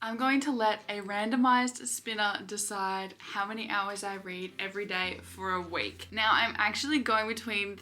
I'm going to let a randomized spinner decide how many hours I read every day for a week. Now I'm actually going between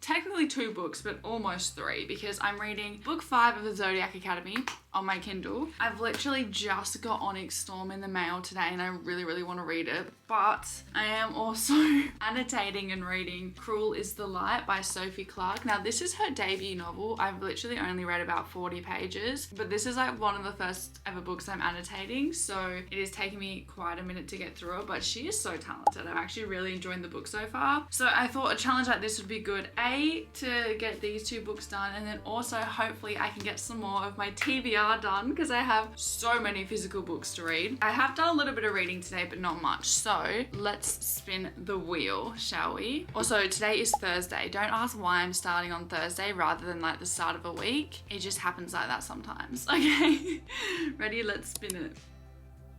technically 2 books, but almost 3, because I'm reading book 5 of the Zodiac Academy on my Kindle. I've literally just got Onyx Storm in the mail today and I really want to read it, but I am also annotating and reading Cruel is the Light by Sophie Clark. Now this is her debut novel. I've literally only read about 40 pages, but this is like one of the first ever books I'm annotating, so it is taking me quite a minute to get through it, but she is so talented. I'm actually really enjoying the book so far. So I thought a challenge like this would be good, to get these 2 books done, and then also hopefully I can get some more of my TBR done, because I have so many physical books to read. I have done a little bit of reading today, but not much. So let's spin the wheel, shall we? Also, today is Thursday. Don't ask why I'm starting on Thursday rather than like the start of a week. It just happens like that sometimes. Okay, ready? Let's spin it.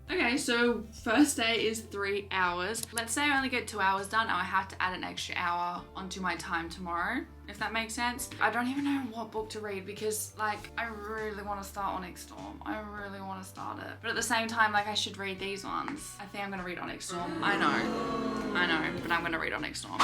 Okay, so first day is 3 hours. Let's say I only get 2 hours done. Now I have to add an extra hour onto my time tomorrow, if that makes sense. I don't even know what book to read because like I really want to start Onyx Storm. I really want to start it. But at the same time, like I should read these ones. I think I'm gonna read Onyx Storm. I know, but I'm gonna read Onyx Storm.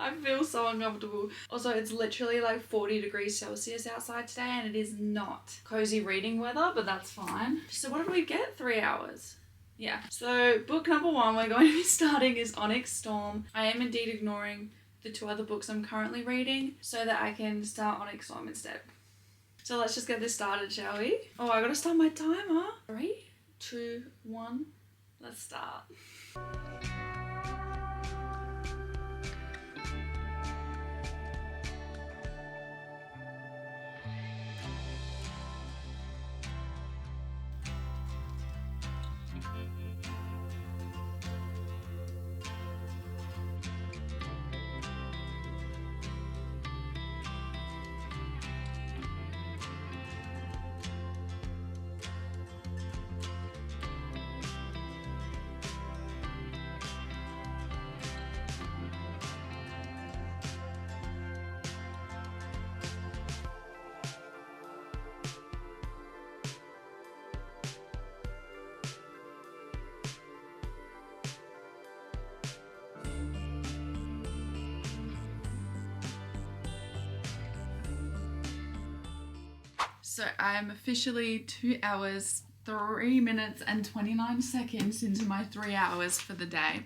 I feel so uncomfortable. Also, it's literally like 40 degrees Celsius outside today and it is not cozy reading weather, but that's fine. So what did we get? 3 hours. Yeah. So book number 1 we're going to be starting is Onyx Storm. I am indeed ignoring the 2 other books I'm currently reading so that I can start Onyx Storm instead. So let's just get this started, shall we? Oh, I gotta start my timer. 3, 2, 1, let's start. So I'm officially 2 hours, 3 minutes and 29 seconds into my 3 hours for the day.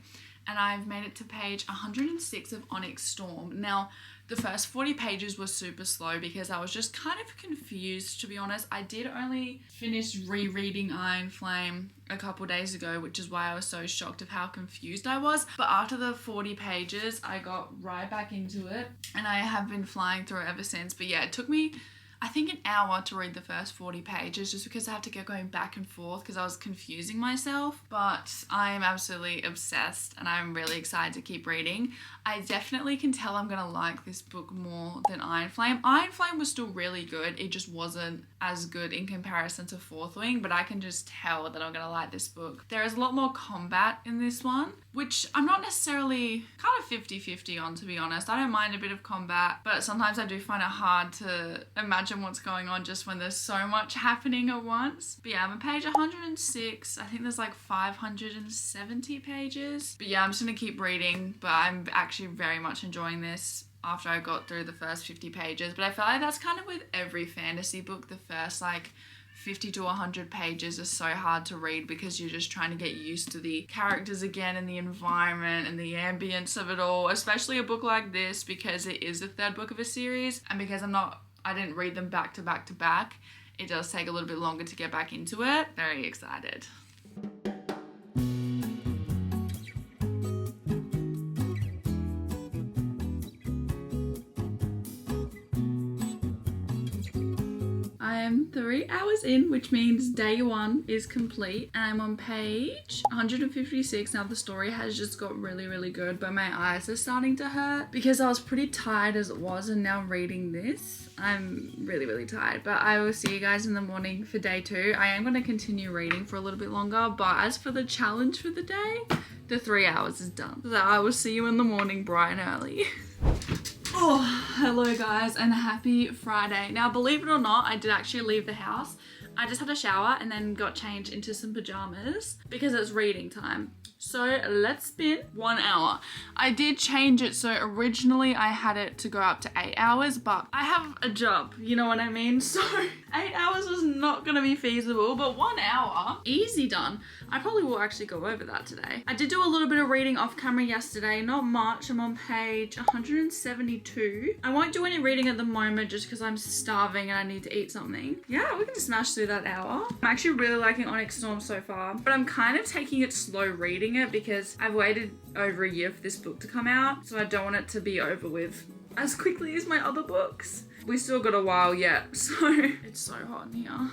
And I've made it to page 106 of Onyx Storm. Now, the first 40 pages were super slow because I was just kind of confused, to be honest. I did only finish rereading Iron Flame a couple days ago, which is why I was so shocked of how confused I was. But after the 40 pages, I got right back into it and I have been flying through it ever since. But yeah, it took me I think an hour to read the first 40 pages just because I have to keep going back and forth because I was confusing myself. But I'm absolutely obsessed and I'm really excited to keep reading. I definitely can tell I'm gonna like this book more than Iron Flame. Iron Flame was still really good. It just wasn't as good in comparison to Fourth Wing, but I can just tell that I'm gonna like this book. There is a lot more combat in this one, which I'm not necessarily kind of 50-50 on, to be honest. I don't mind a bit of combat, but sometimes I do find it hard to imagine what's going on just when there's so much happening at once. But yeah, I'm on page 106. I think there's like 570 pages. But yeah, I'm just gonna keep reading, but I'm actually very much enjoying this after I got through the first 50 pages. But I feel like that's kind of with every fantasy book. The first like 50 to 100 pages are so hard to read because you're just trying to get used to the characters again and the environment and the ambience of it all, especially a book like this because it is the third book of a series and because I didn't read them back to back to back. It does take a little bit longer to get back into it. Very excited. I'm 3 hours in, which means day 1 is complete, and I'm on page 156. Now the story has just got really, really good, but my eyes are starting to hurt because I was pretty tired as it was, and now reading this, I'm really, really tired. But I will see you guys in the morning for day 2. I am going to continue reading for a little bit longer, but as for the challenge for the day, the 3 hours is done. So I will see you in the morning bright and early. Oh, hello guys and happy Friday. Now, believe it or not, I did actually leave the house. I just had a shower and then got changed into some pajamas because it's reading time. So let's spin 1 hour. I did change it, so originally I had it to go up to 8 hours, but I have a job, you know what I mean? So 8 hours was not gonna be feasible, but 1 hour, easy done. I probably will actually go over that today. I did do a little bit of reading off camera yesterday, not much. I'm on page 172. I won't do any reading at the moment just because I'm starving and I need to eat something. Yeah, we can smash through that hour. I'm actually really liking Onyx Storm so far, but I'm kind of taking it slow reading it because I've waited over a year for this book to come out, so I don't want it to be over with as quickly as my other books. We still got a while yet, so it's so hot in here.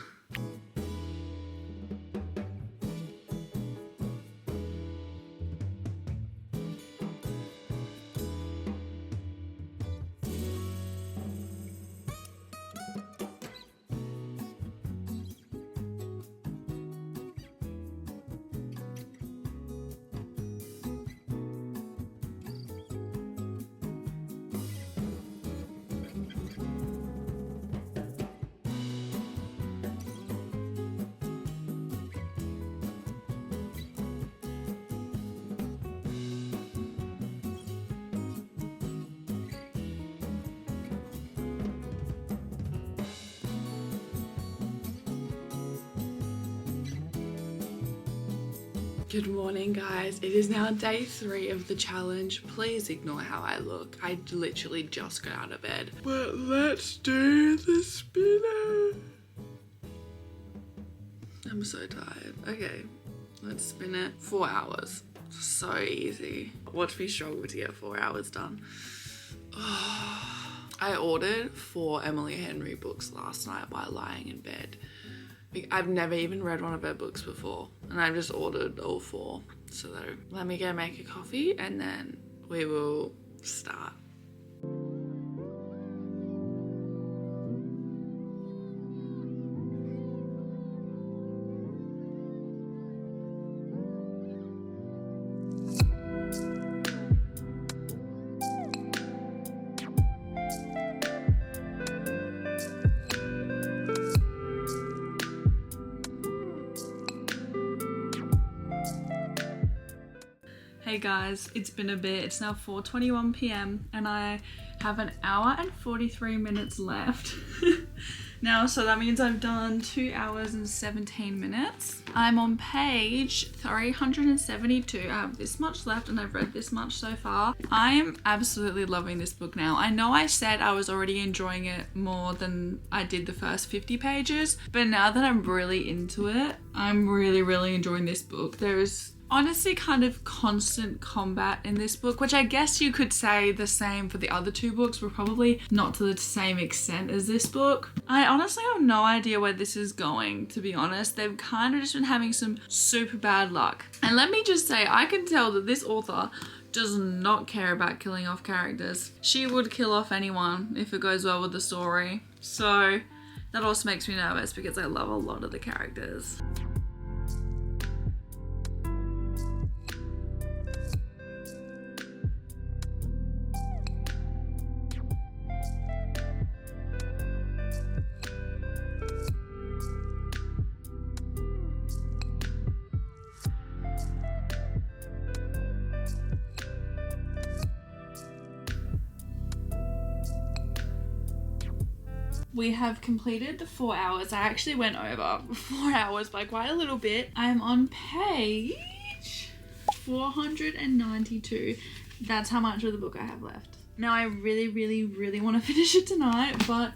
Good morning guys, it is now day 3 of the challenge. Please ignore how I look. I literally just got out of bed. But let's do the spinner. I'm so tired. Okay, let's spin it. 4 hours. So easy. Watch me struggle to get 4 hours done. I ordered 4 Emily Henry books last night while lying in bed. I've never even read one of her books before, and I just ordered all 4. So let me go make a coffee and then we will start. Hey guys, it's been a bit. It's now 4:21 p.m. and I have 1 hour and 43 minutes left. Now, so that means I've done 2 hours and 17 minutes. I'm on page 372. I have this much left and I've read this much so far. I am absolutely loving this book now. I know I said I was already enjoying it more than I did the first 50 pages, but now that I'm really into it, I'm really enjoying this book. There's honestly kind of constant combat in this book, which I guess you could say the same for the other 2 books, but probably not to the same extent as this book. I honestly have no idea where this is going, to be honest. They've kind of just been having some super bad luck. And let me just say, I can tell that this author does not care about killing off characters. She would kill off anyone if it goes well with the story. So that also makes me nervous because I love a lot of the characters. We have completed the 4 hours. I actually went over 4 hours by quite a little bit. I'm on page 492. That's how much of the book I have left. Now I really want to finish it tonight, but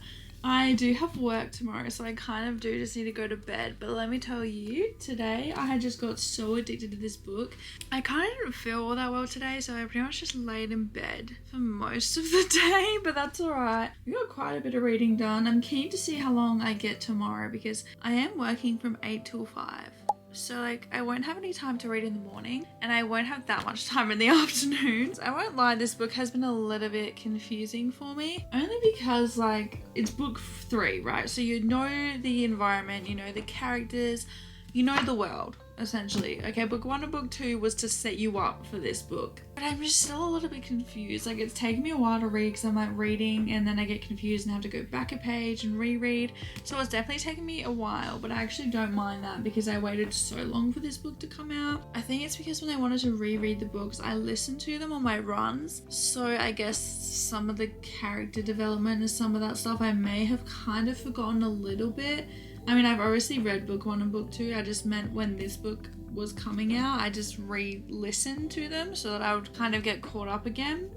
I do have work tomorrow, so I kind of do just need to go to bed. But let me tell you, today I had just got so addicted to this book. I kind of didn't feel all that well today, so I pretty much just laid in bed for most of the day, but that's alright. We got quite a bit of reading done. I'm keen to see how long I get tomorrow because I am working from 8 till 5. So like I won't have any time to read in the morning and I won't have that much time in the afternoons. I won't lie, this book has been a little bit confusing for me, only because like it's book 3, right? So you know the environment, you know the characters, you know the world essentially. Okay, book 1 and book 2 was to set you up for this book. But I'm just still a little bit confused. Like, it's taken me a while to read because I'm like reading and then I get confused and have to go back a page and reread. So it's definitely taken me a while, but I actually don't mind that because I waited so long for this book to come out. I think it's because when I wanted to reread the books, I listened to them on my runs. So I guess some of the character development and some of that stuff I may have kind of forgotten a little bit. I mean, I've obviously read book 1 and book 2. I just meant when this book was coming out, I just re-listened to them so that I would kind of get caught up again.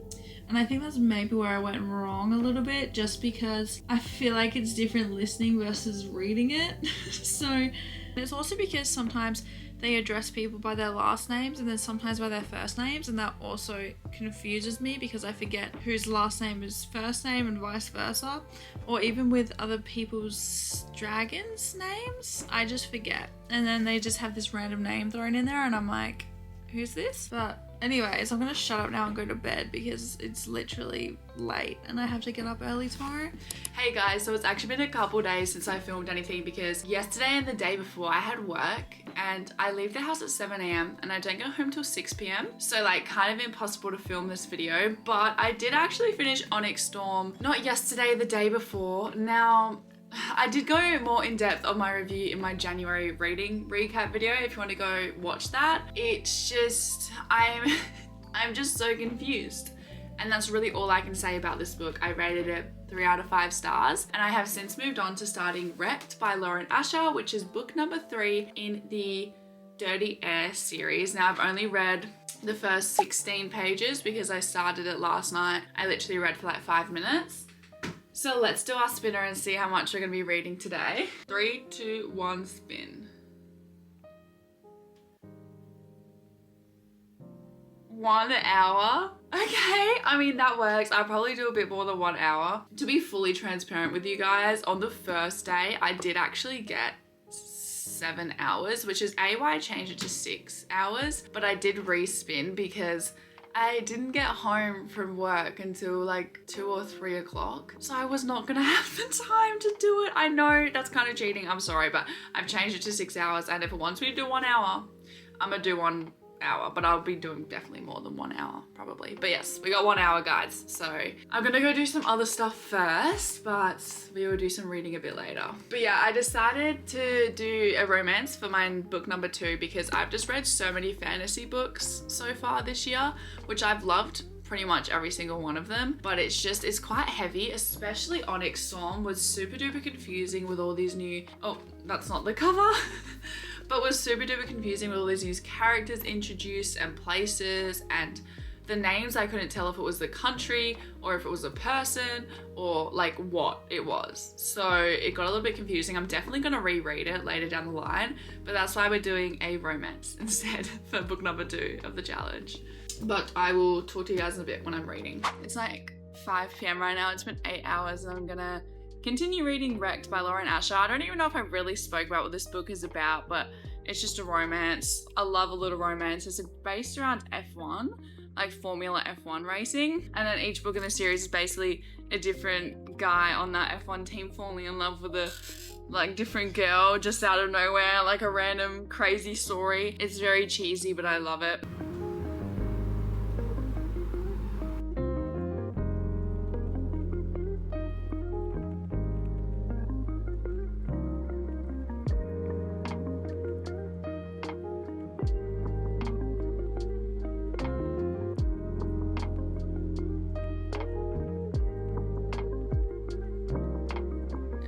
And I think that's maybe where I went wrong a little bit, just because I feel like it's different listening versus reading it. So it's also because sometimes they address people by their last names and then sometimes by their first names, and that also confuses me because I forget whose last name is first name and vice versa. Or even with other people's dragons' names, I just forget. And then they just have this random name thrown in there and I'm like, who's this? But anyways, I'm gonna shut up now and go to bed because it's literally late and I have to get up early tomorrow. Hey guys, so it's actually been a couple days since I filmed anything because yesterday and the day before I had work and I leave the house at 7 a.m. and I don't get home till 6 p.m. So like kind of impossible to film this video, but I did actually finish Onyx Storm, not yesterday, the day before. Now, I did go more in depth on my review in my January reading recap video if you want to go watch that. It's just, I'm just so confused. And that's really all I can say about this book. I rated it 3 out of 5 stars. And I have since moved on to starting Wrecked by Lauren Asher, which is book number 3 in the Dirty Air series. Now I've only read the first 16 pages because I started it last night. I literally read for like 5 minutes. So let's do our spinner and see how much we're gonna be reading today. 3, 2, 1, spin. 1 hour. Okay, I mean that works. I'll probably do a bit more than 1 hour. To be fully transparent with you guys, on the first day I did actually get 7 hours, which is why I changed it to 6 hours, but I did respin because I didn't get home from work until like 2 or 3 o'clock. So I was not gonna have the time to do it. I know that's kind of cheating, I'm sorry, but I've changed it to 6 hours, and if it wants me to do 1 hour, I'm gonna do 1 hour, but I'll be doing definitely more than 1 hour probably. But yes, we got 1 hour, guys. So I'm gonna go do some other stuff first, but we will do some reading a bit later. But yeah, I decided to do a romance for my book number 2 because I've just read so many fantasy books so far this year, which I've loved pretty much every single one of them, but it's quite heavy, especially Onyx Storm was super duper confusing with all these new, oh, that's not the cover. But was super duper confusing with all these new characters introduced and places, and the names I couldn't tell if it was the country or if it was a person or like what it was. So it got a little bit confusing. I'm definitely gonna reread it later down the line, but that's why we're doing a romance instead for book number 2 of the challenge. But I will talk to you guys in a bit when I'm reading. It's like 5 p.m. right now. It's been 8 hours and I'm gonna continue reading Wrecked by Lauren Asher. I don't even know if I really spoke about what this book is about, but it's just a romance. I love a little romance. It's based around F1, like Formula F1 racing. And then each book in the series is basically a different guy on that F1 team falling in love with a like different girl just out of nowhere, like a random crazy story. It's very cheesy, but I love it.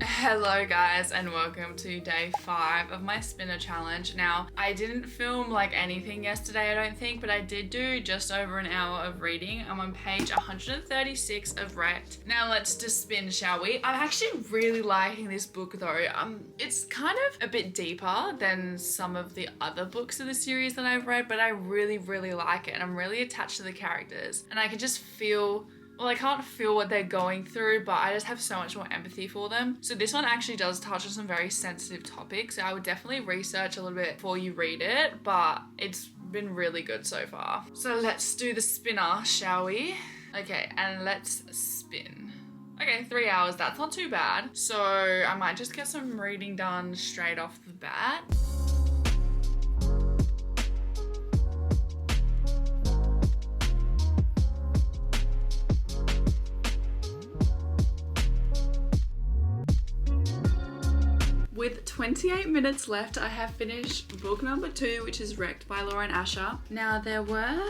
Hello guys, and welcome to day 5 of my spinner challenge. Now, I didn't film like anything yesterday, I don't think, but I did do just over an hour of reading. I'm on page 136 of Wrecked. Now let's just spin, shall we? I'm actually really liking this book though. It's kind of a bit deeper than some of the other books of the series that I've read, but I really, really like it, and I'm really attached to the characters, and I can just feel, well, I can't feel what they're going through, but I just have so much more empathy for them. So this one actually does touch on some very sensitive topics. So I would definitely research a little bit before you read it, but it's been really good so far. So let's do the spinner, shall we? Okay, and let's spin. Okay, 3 hours, that's not too bad. So I might just get some reading done straight off the bat. With 28 minutes left, I have finished book number 2, which is Wrecked by Lauren Asher. Now, there were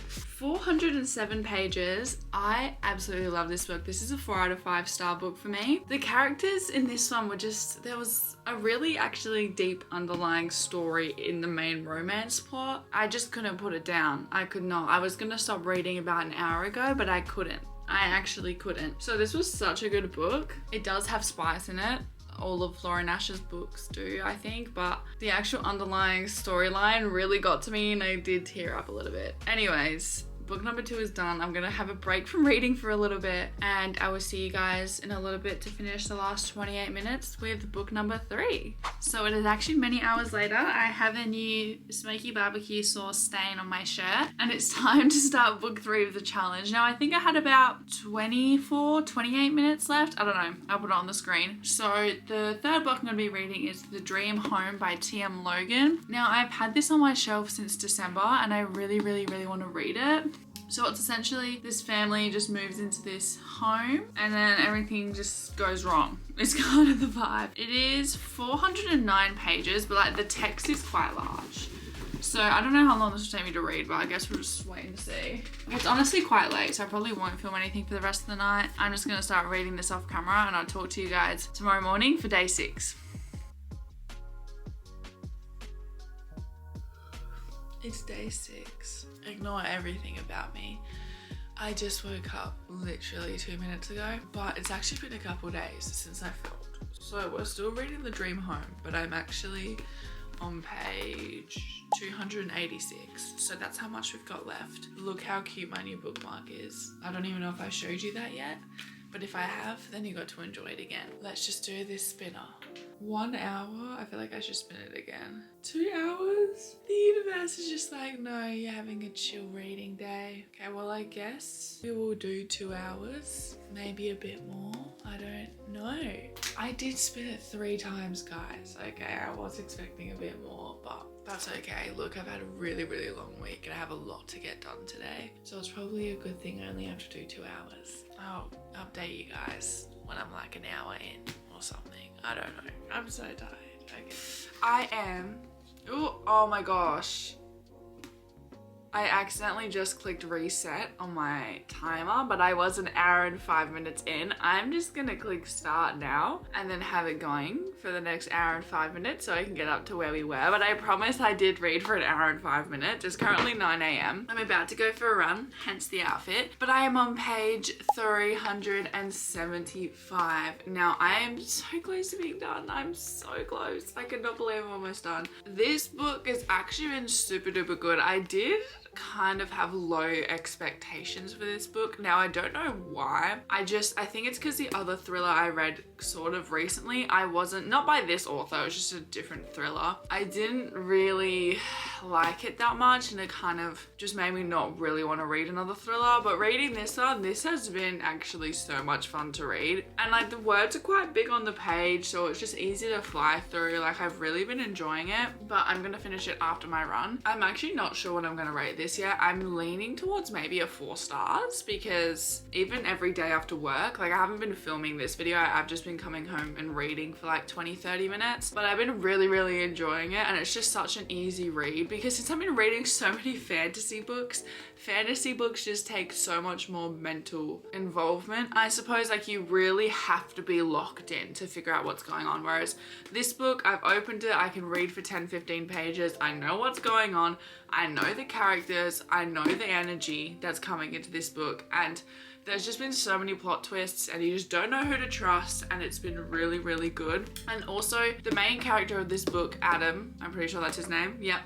407 pages. I absolutely love this book. This is a 4 out of 5 star book for me. The characters in this one were just, there was a really actually deep underlying story in the main romance plot. I just couldn't put it down. I could not. I was gonna stop reading about an hour ago, but I couldn't. I actually couldn't. So this was such a good book. It does have spice in it. All of Lauren Asher's books do, I think, but the actual underlying storyline really got to me and I did tear up a little bit. Anyways, book number 2 is done. I'm gonna have a break from reading for a little bit and I will see you guys in a little bit to finish the last 28 minutes with book number 3. So it is actually many hours later. I have a new smoky barbecue sauce stain on my shirt and it's time to start book 3 of the challenge. Now I think I had about 28 minutes left. I don't know. I'll put it on the screen. So the third book I'm gonna be reading is The Dream Home by T.M. Logan. Now I've had this on my shelf since December and I really want to read it. So it's essentially this family just moves into this home and then everything just goes wrong. It's kind of the vibe. It is 409 pages, but like the text is quite large. So I don't know how long this will take me to read, but I guess we'll just wait and see. It's honestly quite late, so I probably won't film anything for the rest of the night. I'm just gonna start reading this off camera and I'll talk to you guys tomorrow morning for day 6. It's day 6. Ignore everything about me. I just woke up literally 2 minutes ago, but it's actually been a couple days since I filmed. So we're still reading The Dream Home, but I'm actually on page 286. So that's how much we've got left. Look how cute my new bookmark is. I don't even know if I showed you that yet, but if I have, then you got to enjoy it again. Let's just do this spinner. 1 hour, I feel like I should spin it again. 2 hours? The universe is just like, no, you're having a chill reading day. Okay, well, I guess we will do 2 hours, maybe a bit more. I don't know. I did spin it 3 times, guys. Okay, I was expecting a bit more, but that's okay. Look, I've had a really long week and I have a lot to get done today. So it's probably a good thing I only have to do 2 hours. I'll update you guys when I'm like an hour in or something. I don't know. I'm so tired. Okay. I am. Ooh, oh my gosh. I accidentally just clicked reset on my timer, but I was an hour and 5 minutes in. I'm just gonna click start now and then have it going for the next hour and 5 minutes so I can get up to where we were. But I promise I did read for an hour and 5 minutes. It's currently 9 a.m. I'm about to go for a run, hence the outfit. But I am on page 375. Now I am so close to being done. I'm so close. I cannot believe I'm almost done. This book has actually been super duper good. I did kind of have low expectations for this book. Now I don't know why. I think it's because the other thriller I read sort of recently, I wasn't, not by this author, it was just a different thriller. I didn't really like it that much and it kind of just made me not really want to read another thriller. But reading this one, this has been actually so much fun to read. And like the words are quite big on the page, so it's just easy to fly through. Like I've really been enjoying it, but I'm gonna finish it after my run. I'm actually not sure what I'm gonna rate this yet. I'm leaning towards maybe a 4 stars because even every day after work, like I haven't been filming this video, I've just been coming home and reading for like 20-30 minutes, but I've been really enjoying it and it's just such an easy read because since I've been reading so many fantasy books just take so much more mental involvement. I suppose like you really have to be locked in to figure out what's going on, whereas this book, I've opened it, I can read for 10-15 pages, I know what's going on, I know the characters, I know the energy that's coming into this book, and there's just been so many plot twists and you just don't know who to trust, and it's been really good. And also the main character of this book, Adam, I'm pretty sure that's his name, yep.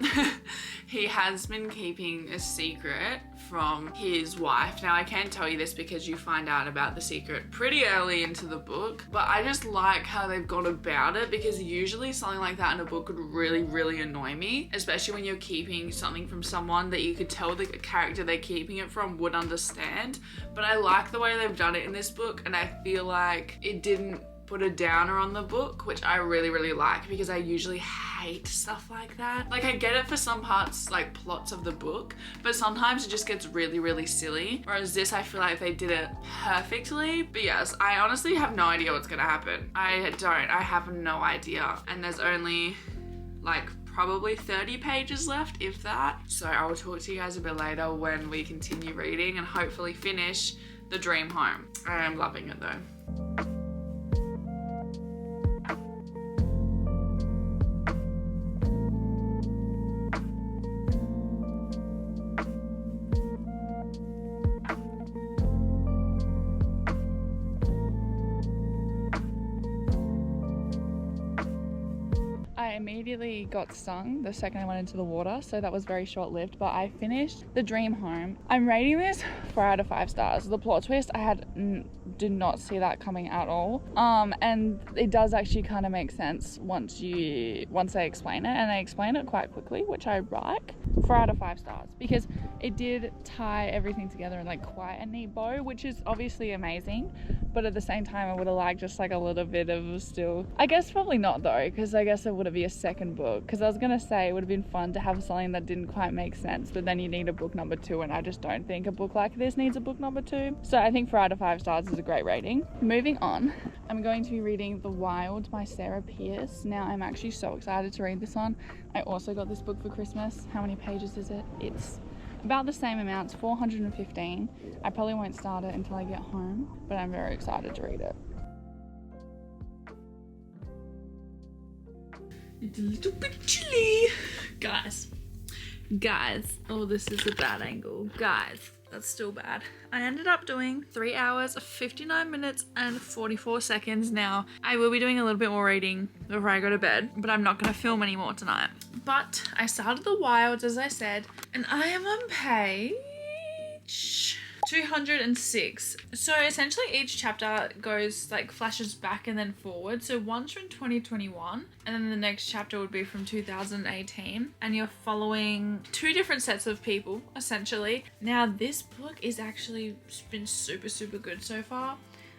He has been keeping a secret from his wife. Now I can tell you this because you find out about the secret pretty early into the book, but I just like how they've gone about it because usually something like that in a book would really annoy me, especially when you're keeping something from someone that you could tell the character they're keeping it from would understand. But I like the way they've done it in this book, and I feel like it didn't put a downer on the book, which I really, really like because I usually hate stuff like that. Like I get it for some parts, like plots of the book, but sometimes it just gets really, really silly. Whereas this, I feel like they did it perfectly. But yes, I honestly have no idea what's gonna happen. I have no idea. And there's only like probably 30 pages left, if that. So I will talk to you guys a bit later when we continue reading and hopefully finish The Dream Home. I am loving it though. I immediately got stung the second I went into the water, so that was very short-lived, but I finished The Dream Home. I'm rating this 4 out of 5 stars. The plot twist, I did not see that coming at all, and it does actually kind of make sense once they explain it, and they explain it quite quickly, which I like. 4 out of 5 stars, because it did tie everything together in like quite a neat bow, which is obviously amazing, but at the same time I would have liked just like a little bit of still, I guess probably not though, because I guess it would be a second book, because I was gonna say it would have been fun to have something that didn't quite make sense, but then you need a book number 2, and I just don't think a book like this needs a book number 2. So I think 4 out of 5 stars is a great rating. Moving on, I'm going to be reading The Wild by Sarah Pierce. Now I'm actually so excited to read this one. I also got this book for Christmas. How many pages is it? It's about the same amount, it's 415. I probably won't start it until I get home, but I'm very excited to read it. It's a little bit chilly. Guys, oh, this is a bad angle. Guys, that's still bad. I ended up doing 3 hours, 59 minutes and 44 seconds. Now, I will be doing a little bit more reading before I go to bed, but I'm not gonna film anymore tonight. But I started The Wilds, as I said, and I am on page 206. So essentially each chapter goes like flashes back and then forward. So one's from 2021 and then the next chapter would be from 2018, and you're following 2 different sets of people essentially. Now this book is actually been super good so far.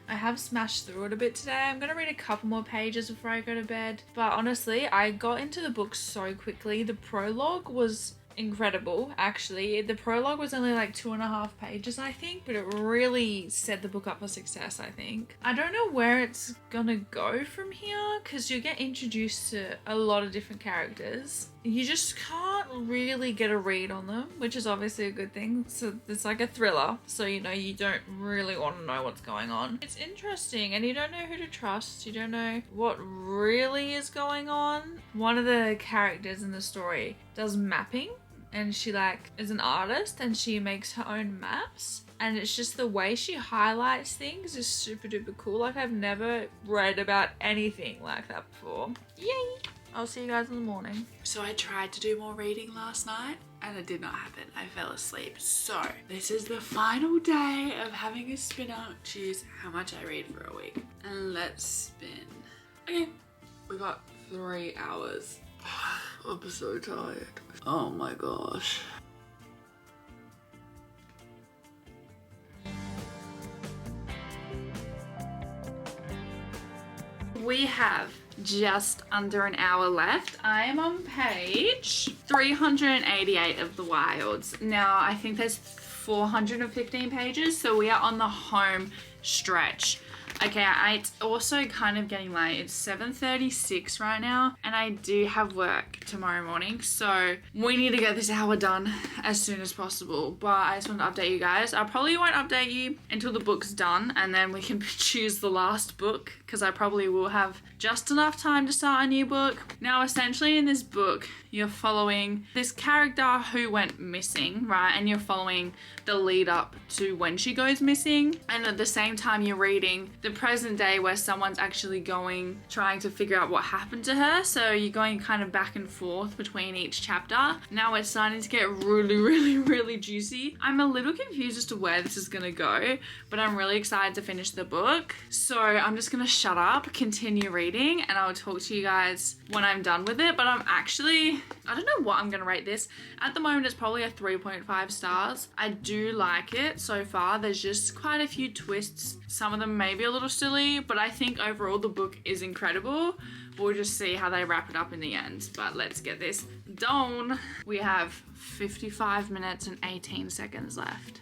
I have smashed through it a bit today. I'm gonna read a couple more pages before I go to bed, but honestly I got into the book so quickly. The prologue was incredible, actually. The prologue was only like 2.5 pages, I think, but it really set the book up for success, I think. I don't know where it's gonna go from here, because you get introduced to a lot of different characters. You just can't really get a read on them, which is obviously a good thing. So it's like a thriller, so you know you don't really want to know what's going on. It's interesting, and you don't know who to trust. You don't know what really is going on. One of the characters in the story does mapping, and she like is an artist and she makes her own maps, and it's just the way she highlights things is super duper cool. Like I've never read about anything like that before. Yay! I'll see you guys in the morning. So I tried to do more reading last night and it did not happen. I fell asleep. So this is the final day of having a spinner. Choose how much I read for a week. And let's spin. Okay, we got 3 hours. I'm so tired. Oh my gosh. We have just under an hour left. I am on page 388 of The Wilds. Now, I think there's 415 pages, so we are on the home stretch. Okay, it's also kind of getting late. It's 7:36 right now, and I do have work tomorrow morning, so we need to get this hour done as soon as possible. But I just want to update you guys. I probably won't update you until the book's done, and then we can choose the last book, because I probably will have just enough time to start a new book. Now, essentially in this book, you're following this character who went missing, right? And you're following the lead up to when she goes missing. And at the same time, you're reading the present day where someone's actually trying to figure out what happened to her. So you're going kind of back and forth between each chapter. Now it's starting to get really juicy. I'm a little confused as to where this is gonna go, but I'm really excited to finish the book. So I'm just gonna shut up, continue reading, and I'll talk to you guys when I'm done with it. But I'm actually I don't know what I'm gonna rate this. At the moment, it's probably a 3.5 stars. I do like it so far. There's just quite a few twists. Some of them may be a little silly, but I think overall the book is incredible. We'll just see how they wrap it up in the end, but let's get this done. We have 55 minutes and 18 seconds left,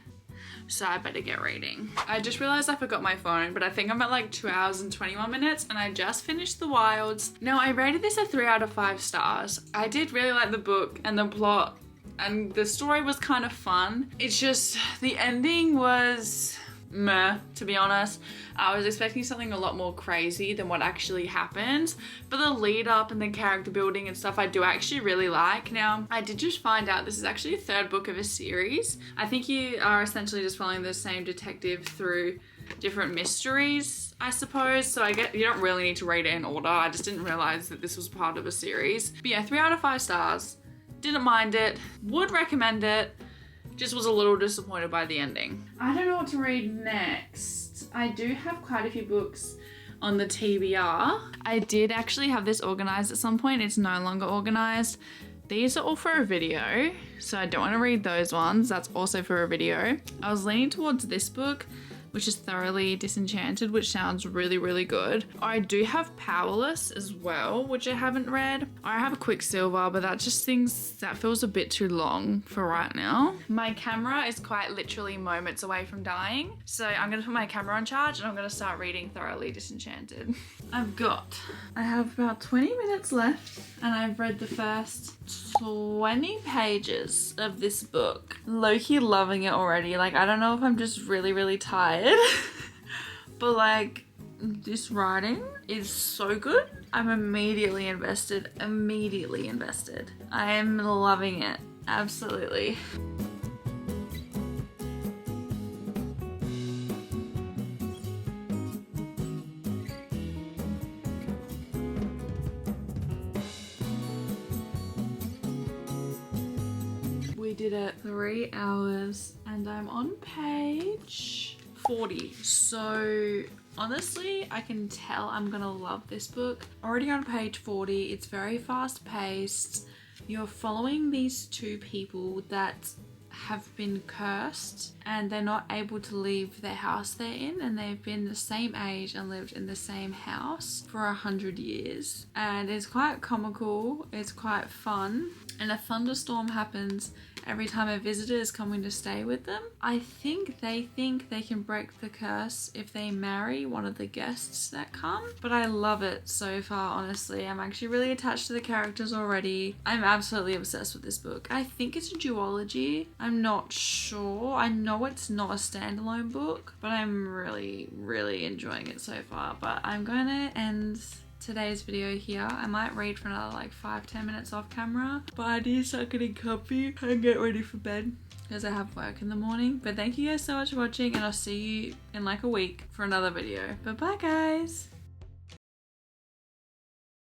so I better get reading. I just realized I forgot my phone, but I think I'm at like 2 hours and 21 minutes and I just finished The Wilds. Now, I rated this a 3 out of 5 stars. I did really like the book and the plot, and the story was kind of fun. It's just the ending was meh, to be honest. I was expecting something a lot more crazy than what actually happened, but the lead up and the character building and stuff I do actually really like. Now, I did just find out this is actually a 3rd book of a series. I think you are essentially just following the same detective through different mysteries, I suppose. So I get you don't really need to rate it in order. I just didn't realize that this was part of a series. But yeah, 3 out of 5 stars. Didn't mind it. Would recommend it. Just was a little disappointed by the ending. I don't know what to read next. I do have quite a few books on the TBR. I did actually have this organized at some point. It's no longer organized. These are all for a video, so I don't want to read those ones. That's also for a video. I was leaning towards this book, which is Thoroughly Disenchanted, which sounds really, really good. I do have Powerless as well, which I haven't read. I have Quicksilver, but that feels a bit too long for right now. My camera is quite literally moments away from dying, so I'm gonna put my camera on charge and I'm gonna start reading Thoroughly Disenchanted. I have about 20 minutes left and I've read the first 20 pages of this book. Low-key loving it already. Like, I don't know if I'm just really, really tired, but like, this writing is so good. I'm immediately invested. I am loving it. Absolutely. We did it 3 hours and I'm on page 40. So honestly, I can tell I'm gonna love this book. Already on page 40, it's very fast paced. You're following these 2 people that have been cursed and they're not able to leave their house they're in, and they've been the same age and lived in the same house for 100 years. And it's quite comical, it's quite fun, and a thunderstorm happens every time a visitor is coming to stay with them. I think they can break the curse if they marry one of the guests that come. But I love it so far, honestly. I'm actually really attached to the characters already. I'm absolutely obsessed with this book. I think it's a duology. I'm not sure. I know it's not a standalone book, but I'm really, really enjoying it so far. But I'm going to end today's video here. I might read for another like 5-10 minutes off camera, but I need to start getting comfy and get ready for bed because I have work in the morning. But thank you guys so much for watching, and I'll see you in like a week for another video. But bye guys.